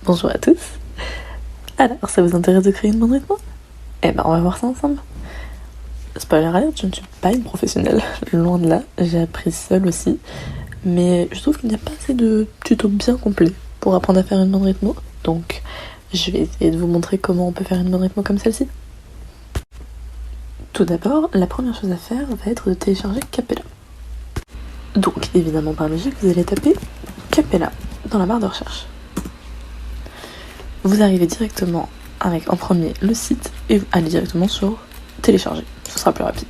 Bonjour à tous. Alors, ça vous intéresse de créer une bande rythmo? Eh ben, on va voir ça ensemble. Spoiler alert, je ne suis pas une professionnelle, loin de là, j'ai appris seule aussi, mais je trouve qu'il n'y a pas assez de tutos bien complets pour apprendre à faire une bande rythmo, donc je vais essayer de vous montrer comment on peut faire une bande rythmo comme celle-ci. Tout d'abord, la première chose à faire va être de télécharger Capella. Donc, évidemment par logique, vous allez taper Capella dans la barre de recherche. Vous arrivez directement avec en premier le site et vous allez directement sur télécharger, ce sera plus rapide.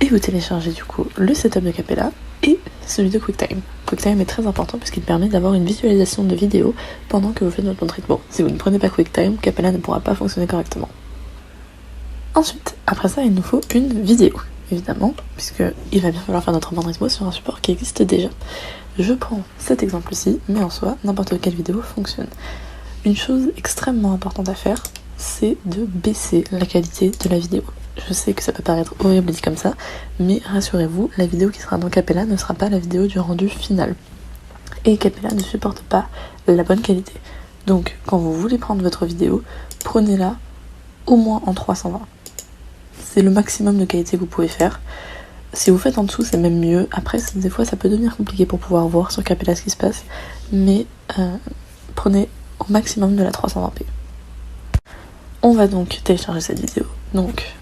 Et vous téléchargez du coup le setup de Capella et celui de QuickTime. QuickTime est très important puisqu'il permet d'avoir une visualisation de vidéo pendant que vous faites votre bande rythmo. Si vous ne prenez pas QuickTime, Capella ne pourra pas fonctionner correctement. Ensuite, après ça, il nous faut une vidéo, évidemment, puisqu'il va bien falloir faire notre bande rythmo sur un support qui existe déjà. Je prends cet exemple-ci, mais en soi, n'importe quelle vidéo fonctionne. Une chose extrêmement importante à faire, c'est de baisser la qualité de la vidéo. Je sais que ça peut paraître horrible dit comme ça, mais rassurez-vous, la vidéo qui sera dans Capella ne sera pas la vidéo du rendu final. Et Capella ne supporte pas la bonne qualité. Donc, quand vous voulez prendre votre vidéo, prenez-la au moins en 320. C'est le maximum de qualité que vous pouvez faire. Si vous faites en dessous, c'est même mieux. Après, des fois, ça peut devenir compliqué pour pouvoir voir sur Capella ce qui se passe, mais prenez au maximum de la 320p. On va donc télécharger cette vidéo. Donc,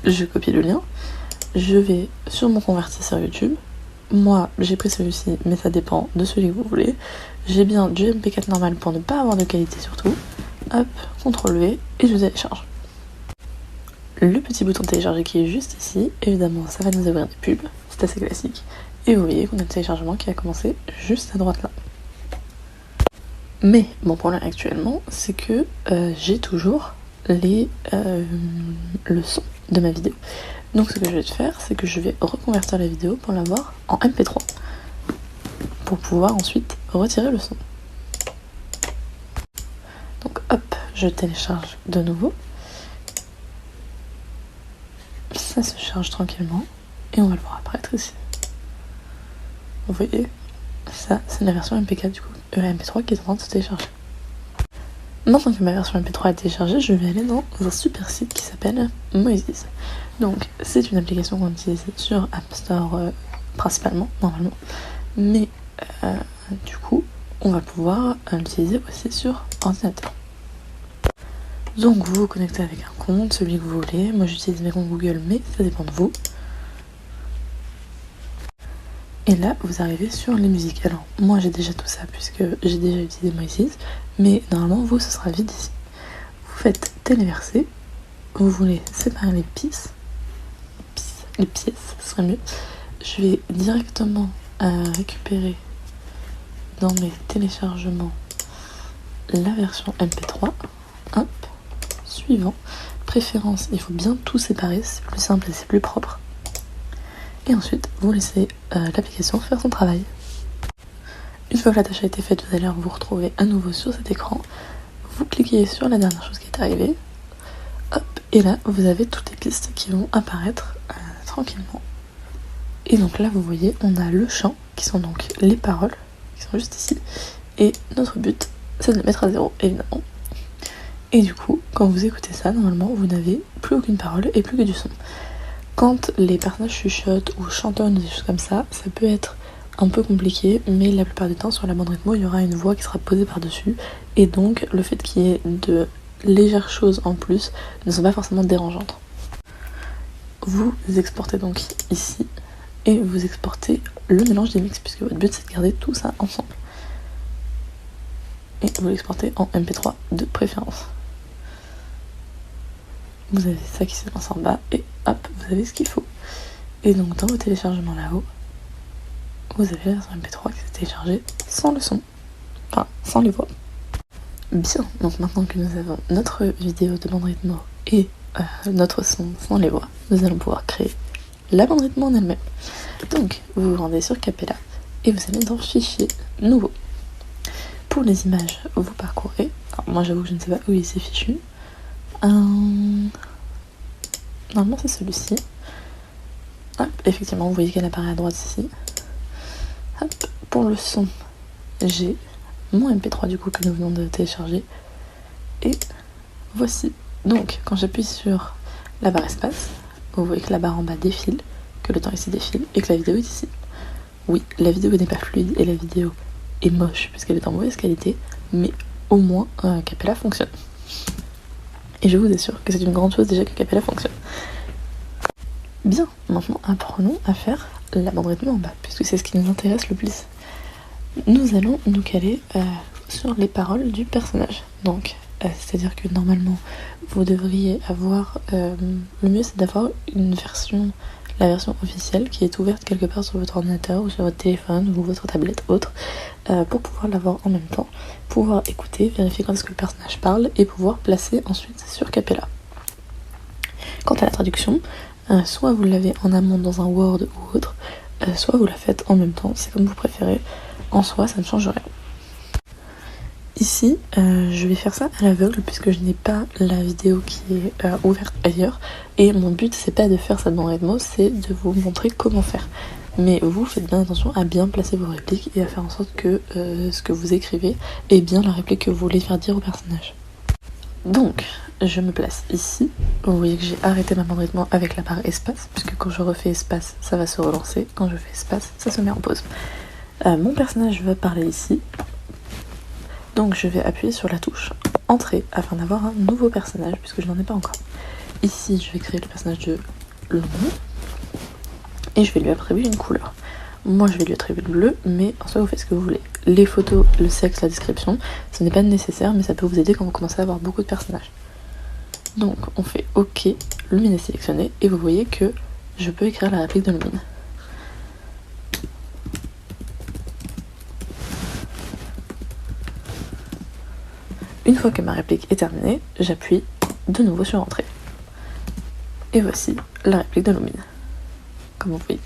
je copie le lien, je vais sur mon convertisseur YouTube. Moi, j'ai pris celui-ci, mais ça dépend de celui que vous voulez. J'ai bien du MP4 normal pour ne pas avoir de qualité surtout. Hop, CTRL V, et je télécharge. Le petit bouton télécharger qui est juste ici, évidemment, ça va nous ouvrir des pubs, c'est assez classique. Et vous voyez qu'on a le téléchargement qui a commencé juste à droite là. Mais mon problème actuellement, c'est que j'ai toujours le son de ma vidéo. Donc ce que je vais faire, c'est que je vais reconvertir la vidéo pour l'avoir en MP3. Pour pouvoir ensuite retirer le son. Donc hop, je télécharge de nouveau. Ça se charge tranquillement. Et on va le voir apparaître ici. Vous voyez, ça c'est la version MP4 du coup. La MP3 qui est en train de se télécharger. Maintenant que ma version MP3 est téléchargée, je vais aller dans un super site qui s'appelle Moises. Donc c'est une application qu'on utilise sur App Store principalement, normalement. Mais du coup, on va pouvoir l'utiliser aussi sur ordinateur. Donc vous vous connectez avec un compte, celui que vous voulez. Moi j'utilise mes comptes Google, mais ça dépend de vous. Et là, vous arrivez sur les musiques. Alors, moi j'ai déjà tout ça puisque j'ai déjà utilisé Moises, mais normalement, vous, ce sera vide ici. Vous faites téléverser, vous voulez séparer les pièces, ce serait mieux. Je vais directement récupérer dans mes téléchargements la version MP3. Hop, suivant. Préférence, il faut bien tout séparer, c'est plus simple et c'est plus propre. Et ensuite, vous laissez l'application faire son travail. Une fois que la tâche a été faite, vous allez vous retrouver à nouveau sur cet écran. Vous cliquez sur la dernière chose qui est arrivée. Hop, et là, vous avez toutes les pistes qui vont apparaître tranquillement. Et donc là, vous voyez, on a le chant, qui sont donc les paroles, qui sont juste ici. Et notre but, c'est de le mettre à 0, évidemment. Et du coup, quand vous écoutez ça, normalement, vous n'avez plus aucune parole et plus que du son. Quand les personnages chuchotent ou chantonnent des choses comme ça, ça peut être un peu compliqué, mais la plupart du temps sur la bande rythmo, il y aura une voix qui sera posée par-dessus, et donc le fait qu'il y ait de légères choses en plus ne sont pas forcément dérangeantes. Vous exportez donc ici, et vous exportez le mélange des mix, puisque votre but c'est de garder tout ça ensemble. Et vous l'exportez en MP3 de préférence. Vous avez ça qui se lance en bas et hop, vous avez ce qu'il faut. Et donc dans vos téléchargements là-haut, vous avez la version MP3 qui s'est téléchargée sans le son, enfin sans les voix. Bien, donc maintenant que nous avons notre vidéo de bande rythmo et notre son sans les voix, nous allons pouvoir créer la bande rythmo en elle-même. Donc vous vous rendez sur Capella et vous allez dans Fichier, Nouveau. Pour les images, vous parcourez. Alors moi j'avoue que je ne sais pas où il s'est fichu. Normalement c'est celui-ci. Hop, effectivement vous voyez qu'elle apparaît à droite ici. Hop, pour le son, j'ai mon MP3 du coup que nous venons de télécharger. Et voici. Donc quand j'appuie sur la barre espace, vous voyez que la barre en bas défile, que le temps ici défile et que la vidéo est ici. Oui, la vidéo n'est pas fluide et la vidéo est moche puisqu'elle est en mauvaise qualité, mais au moins Capella fonctionne. Et je vous assure que c'est une grande chose déjà que Capella fonctionne. Bien, maintenant apprenons à faire la bande rythmée en bas, puisque c'est ce qui nous intéresse le plus. Nous allons nous caler sur les paroles du personnage. Donc, c'est-à-dire que normalement, vous devriez avoir... le mieux c'est d'avoir la version officielle qui est ouverte quelque part sur votre ordinateur ou sur votre téléphone ou votre tablette autre, pour pouvoir l'avoir en même temps, pouvoir écouter, vérifier quand est-ce que le personnage parle et pouvoir placer ensuite sur Capella. Quant à la traduction, soit vous l'avez en amont dans un Word ou autre, soit vous la faites en même temps, c'est comme vous préférez. En soi, ça ne change rien. Ici, je vais faire ça à l'aveugle puisque je n'ai pas la vidéo qui est ouverte ailleurs. Et mon but, c'est pas de faire ça dans Redmo, c'est de vous montrer comment faire. Mais vous faites bien attention à bien placer vos répliques et à faire en sorte que ce que vous écrivez est bien la réplique que vous voulez faire dire au personnage. Donc, je me place ici. Vous voyez que j'ai arrêté ma bande rythme avec la barre espace, puisque quand je refais espace, ça va se relancer. Quand je fais espace, ça se met en pause. Mon personnage va parler ici. Donc je vais appuyer sur la touche Entrée afin d'avoir un nouveau personnage, puisque je n'en ai pas encore. Ici, je vais créer le personnage de Lomi. Et je vais lui attribuer une couleur. Moi, je vais lui attribuer le bleu, mais en soi, vous faites ce que vous voulez. Les photos, le sexe, la description, ce n'est pas nécessaire, mais ça peut vous aider quand vous commencez à avoir beaucoup de personnages. Donc, on fait OK, Lumine est sélectionné, et vous voyez que je peux écrire la réplique de Lumine. Une fois que ma réplique est terminée, j'appuie de nouveau sur Entrée. Et voici la réplique de Lumine, comme vous voyez.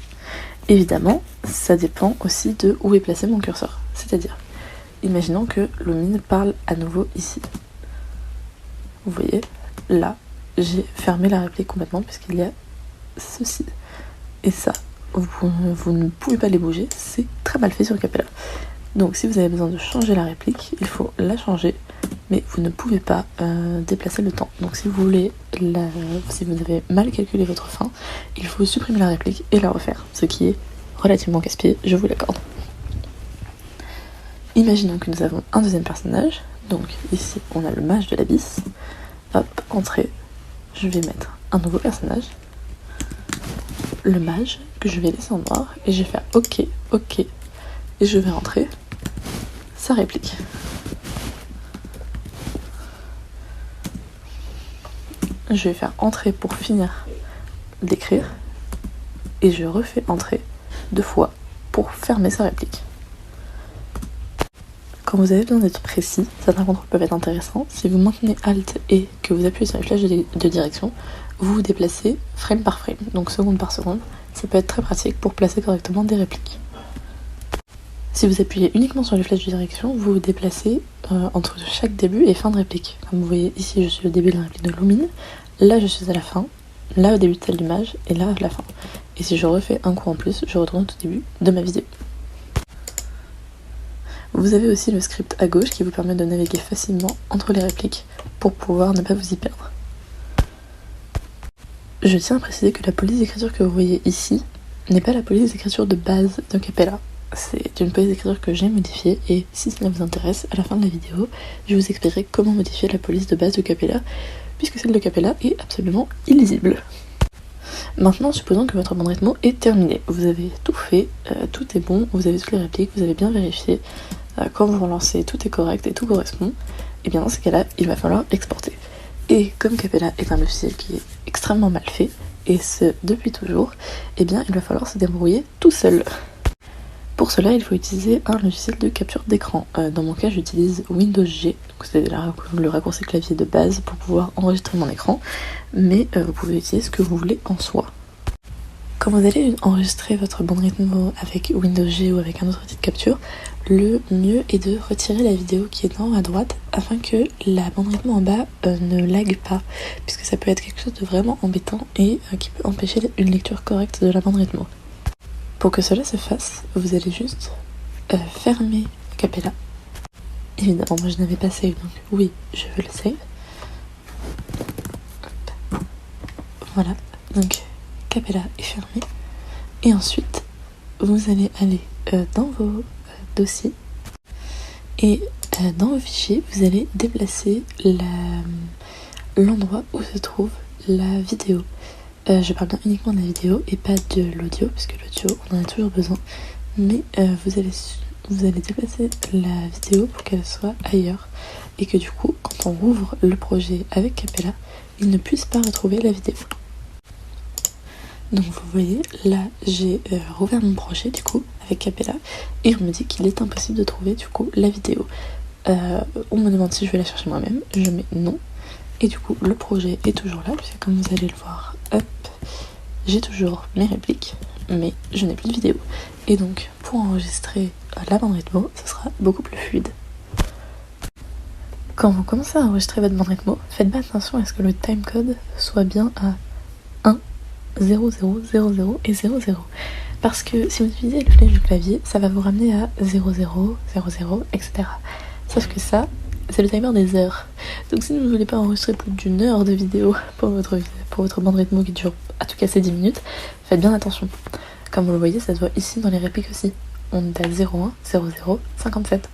Évidemment, ça dépend aussi de où est placé mon curseur. C'est-à-dire, imaginons que Lumine parle à nouveau ici. Vous voyez, là, j'ai fermé la réplique complètement puisqu'il y a ceci. Et ça, vous ne pouvez pas les bouger, c'est très mal fait sur Capella. Donc si vous avez besoin de changer la réplique, il faut la changer, mais vous ne pouvez pas déplacer le temps. Donc si vous voulez, si vous avez mal calculé votre fin, il faut supprimer la réplique et la refaire, ce qui est relativement casse-pied, je vous l'accorde. Imaginons que nous avons un deuxième personnage, donc ici on a le mage de l'abysse. Hop, Entrée, je vais mettre un nouveau personnage, le mage, que je vais laisser en noir, et je vais faire OK, OK, et je vais rentrer sa réplique. Je vais faire Entrée pour finir d'écrire, et je refais Entrée 2 fois pour fermer sa réplique. Quand vous avez besoin d'être précis, certains contrôles peuvent être intéressants. Si vous maintenez Alt et que vous appuyez sur les flèches de direction, vous vous déplacez frame par frame, donc seconde par seconde. Ça peut être très pratique pour placer correctement des répliques. Si vous appuyez uniquement sur les flèches de direction, vous vous déplacez entre chaque début et fin de réplique. Comme vous voyez ici, je suis au début de la réplique de Lumine, là je suis à la fin, là au début de celle du mage, et là à la fin. Et si je refais un coup en plus, je retourne au tout début de ma vidéo. Vous avez aussi le script à gauche qui vous permet de naviguer facilement entre les répliques pour pouvoir ne pas vous y perdre. Je tiens à préciser que la police d'écriture que vous voyez ici n'est pas la police d'écriture de base de Capella. C'est une police d'écriture que j'ai modifiée et si cela vous intéresse, à la fin de la vidéo, je vous expliquerai comment modifier la police de base de Capella, puisque celle de Capella est absolument illisible. Maintenant, supposons que votre bande rythmo est terminée. Vous avez tout fait, tout est bon, vous avez toutes les répliques, vous avez bien vérifié. Quand vous relancez, tout est correct et tout correspond. Et bien dans ce cas-là, il va falloir exporter. Et comme Capella est un logiciel qui est extrêmement mal fait, et ce depuis toujours, et bien il va falloir se débrouiller tout seul. Pour cela, il faut utiliser un logiciel de capture d'écran. Dans mon cas, j'utilise Windows G, c'est le raccourci clavier de base pour pouvoir enregistrer mon écran, mais vous pouvez utiliser ce que vous voulez en soi. Quand vous allez enregistrer votre bande rythmo avec Windows G ou avec un autre outil de capture, le mieux est de retirer la vidéo qui est en haut à droite afin que la bande rythmo en bas ne lague pas, puisque ça peut être quelque chose de vraiment embêtant et qui peut empêcher une lecture correcte de la bande rythmo. Pour que cela se fasse, vous allez juste fermer Capella Évidemment, moi je n'avais pas save, donc oui, je veux le save. Hop. Voilà, donc Capella est fermé. Et ensuite, vous allez aller dans vos dossiers et dans vos fichiers, vous allez déplacer l'endroit où se trouve la vidéo. Je parle bien uniquement de la vidéo et pas de l'audio, parce que l'audio, on en a toujours besoin. Mais vous allez déplacer la vidéo pour qu'elle soit ailleurs et que du coup, quand on rouvre le projet avec Capella, il ne puisse pas retrouver la vidéo. Donc vous voyez, là j'ai rouvert mon projet du coup avec Capella et on me dit qu'il est impossible de trouver du coup la vidéo. On me demande si je vais la chercher moi-même, je mets non. Et du coup le projet est toujours là, puisque comme vous allez le voir, hop, j'ai toujours mes répliques, mais je n'ai plus de vidéo. Et donc pour enregistrer la bande rythmo, ce sera beaucoup plus fluide. Quand vous commencez à enregistrer votre bande rythmo, faites bien attention à ce que le timecode soit bien à 1, 0, 0, 0, 0 et 0, 0. Parce que si vous utilisez le flèche du clavier, ça va vous ramener à 0, 0, 0, 0, etc. Sauf que ça, c'est le timer des heures. Donc si vous ne voulez pas enregistrer plus d'une heure de vidéo pour votre bande rythmo qui dure à tout casser 10 minutes, faites bien attention. Comme vous le voyez, ça se voit ici dans les répliques aussi. On est à 01, 00, 57.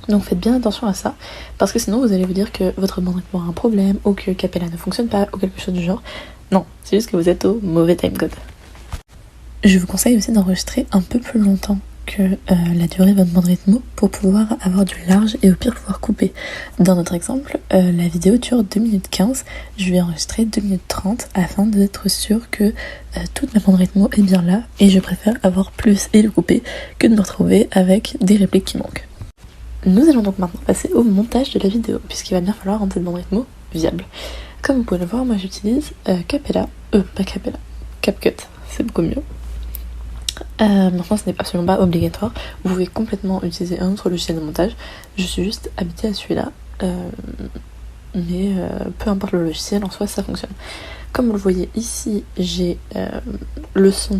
Donc faites bien attention à ça, parce que sinon vous allez vous dire que votre bande rythmo a un problème, ou que Capella ne fonctionne pas, ou quelque chose du genre. Non, c'est juste que vous êtes au mauvais timecode. Je vous conseille aussi d'enregistrer un peu plus longtemps que la durée de votre bande rythmo pour pouvoir avoir du large et au pire pouvoir couper. Dans notre exemple, la vidéo dure 2 minutes 15, je vais enregistrer 2 minutes 30 afin d'être sûr que toute ma bande rythmo est bien là, et je préfère avoir plus et le couper que de me retrouver avec des répliques qui manquent. Nous allons donc maintenant passer au montage de la vidéo, puisqu'il va bien falloir rendre cette bande rythmo viable. Comme vous pouvez le voir, moi j'utilise Capella, pas Capella, CapCut, c'est beaucoup mieux. Maintenant ce n'est absolument pas obligatoire, vous pouvez complètement utiliser un autre logiciel de montage, je suis juste habituée à celui-là, mais peu importe le logiciel, en soi ça fonctionne. Comme vous le voyez ici, j'ai le son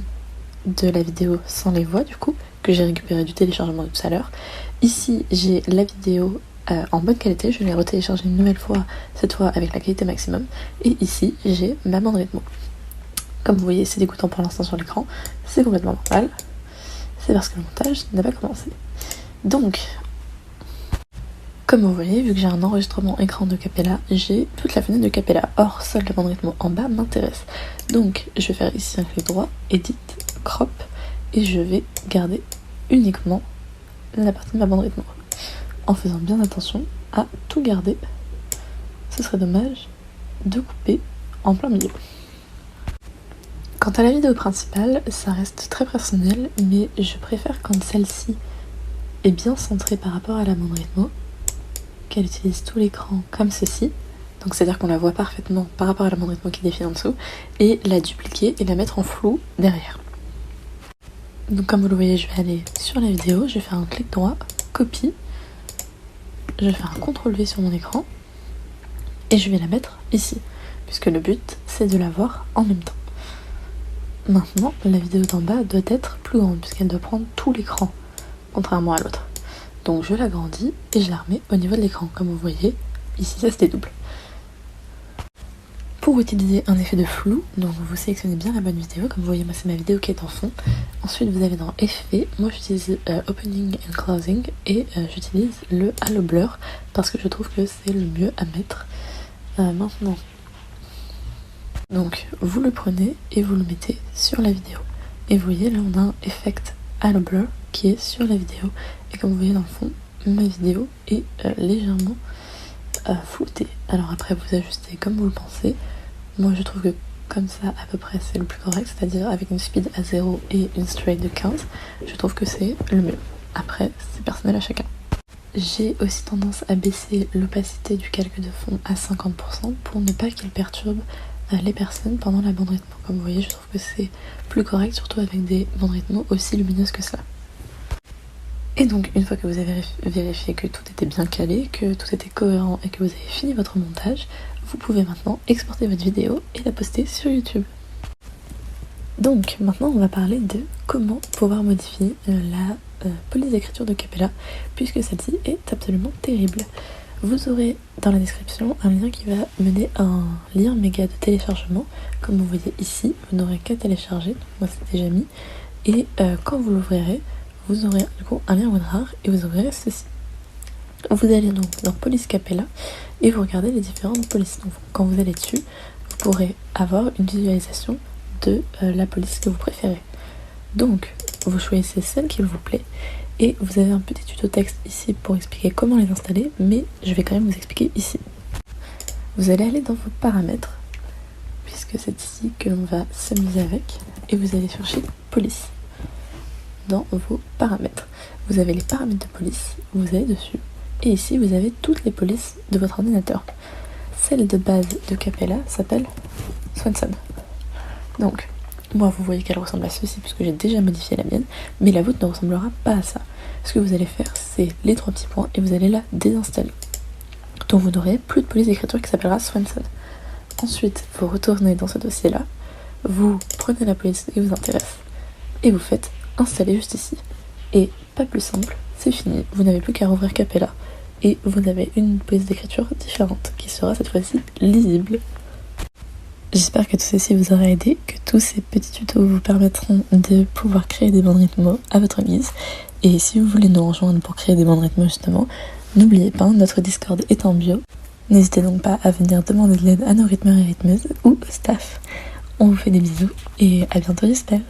de la vidéo sans les voix du coup, que j'ai récupéré du téléchargement de tout à l'heure. Ici j'ai la vidéo en bonne qualité, je l'ai retéléchargée une nouvelle fois, cette fois avec la qualité maximum, et ici j'ai ma bande rythmo. Comme vous voyez, c'est dégoûtant pour l'instant sur l'écran, c'est complètement normal, c'est parce que le montage n'a pas commencé. Donc, comme vous voyez, vu que j'ai un enregistrement écran de Capella, j'ai toute la fenêtre de Capella. Or, seule la bande rythmo en bas m'intéresse. Donc, je vais faire ici un clic droit, Edit, Crop, et je vais garder uniquement la partie de ma bande rythmo. En faisant bien attention à tout garder. Ce serait dommage de couper en plein milieu. Quant à la vidéo principale, ça reste très personnel, mais je préfère quand celle-ci est bien centrée par rapport à la bande rythmo, qu'elle utilise tout l'écran comme ceci, donc c'est-à-dire qu'on la voit parfaitement par rapport à la bande rythmo qui défile en dessous, et la dupliquer et la mettre en flou derrière. Donc comme vous le voyez, je vais aller sur la vidéo, je vais faire un clic droit, copie, je vais faire un CTRL-V sur mon écran, et je vais la mettre ici, puisque le but c'est de la voir en même temps. Maintenant, la vidéo d'en bas doit être plus grande, puisqu'elle doit prendre tout l'écran, contrairement à l'autre. Donc je l'agrandis et je la remets au niveau de l'écran. Comme vous voyez, ici ça se dédouble. Pour utiliser un effet de flou, donc vous sélectionnez bien la bonne vidéo. Comme vous voyez, moi c'est ma vidéo qui est en fond. Ensuite vous allez dans Effets, moi j'utilise Opening and Closing, et j'utilise le Halo Blur, parce que je trouve que c'est le mieux à mettre maintenant. Donc vous le prenez et vous le mettez sur la vidéo. Et vous voyez là on a un Effect Halo Blur qui est sur la vidéo. Et comme vous voyez dans le fond, ma vidéo est légèrement floutée. Alors après vous ajustez comme vous le pensez. Moi je trouve que comme ça à peu près c'est le plus correct, c'est-à-dire avec une speed à 0 et une straight de 15. Je trouve que c'est le mieux. Après c'est personnel à chacun. J'ai aussi tendance à baisser l'opacité du calque de fond à 50% pour ne pas qu'il perturbe les personnes pendant la bande rythmo. Comme vous voyez, je trouve que c'est plus correct, surtout avec des bandes rythmo aussi lumineuses que ça. Et donc, une fois que vous avez vérifié que tout était bien calé, que tout était cohérent et que vous avez fini votre montage, vous pouvez maintenant exporter votre vidéo et la poster sur YouTube. Donc maintenant on va parler de comment pouvoir modifier la police d'écriture de Capella, puisque celle-ci est absolument terrible. Vous aurez dans la description un lien qui va mener à un lien méga de téléchargement. Comme vous voyez ici, vous n'aurez qu'à télécharger, moi c'est déjà mis, et quand vous l'ouvrirez, vous aurez du coup un lien WinRAR et vous ouvrirez ceci. Vous allez donc dans Police Capella et vous regardez les différentes polices. Donc, quand vous allez dessus, vous pourrez avoir une visualisation de la police que vous préférez. Donc, vous choisissez celle qui vous plaît et vous avez un petit tuto texte ici pour expliquer comment les installer, mais je vais quand même vous expliquer ici. Vous allez aller dans vos paramètres, puisque c'est ici que l'on va s'amuser avec, et vous allez chercher police. Dans vos paramètres, vous avez les paramètres de police, vous allez dessus, et ici vous avez toutes les polices de votre ordinateur. Celle de base de Capella s'appelle Swanson. Donc, moi vous voyez qu'elle ressemble à ceci puisque j'ai déjà modifié la mienne, mais la vôtre ne ressemblera pas à ça. Ce que vous allez faire, c'est les 3 petits points et vous allez la désinstaller. Donc vous n'aurez plus de police d'écriture qui s'appellera Swanson. Ensuite, vous retournez dans ce dossier-là, vous prenez la police qui vous intéresse et vous faites installer juste ici. Et pas plus simple, c'est fini, vous n'avez plus qu'à rouvrir Capella et vous avez une police d'écriture différente qui sera cette fois-ci lisible. J'espère que tout ceci vous aura aidé, que tous ces petits tutos vous permettront de pouvoir créer des bandes rythmo à votre guise. Et si vous voulez nous rejoindre pour créer des bandes rythmo justement, n'oubliez pas, notre Discord est en bio. N'hésitez donc pas à venir demander de l'aide à nos rythmeurs et rythmeuses ou au staff. On vous fait des bisous et à bientôt j'espère.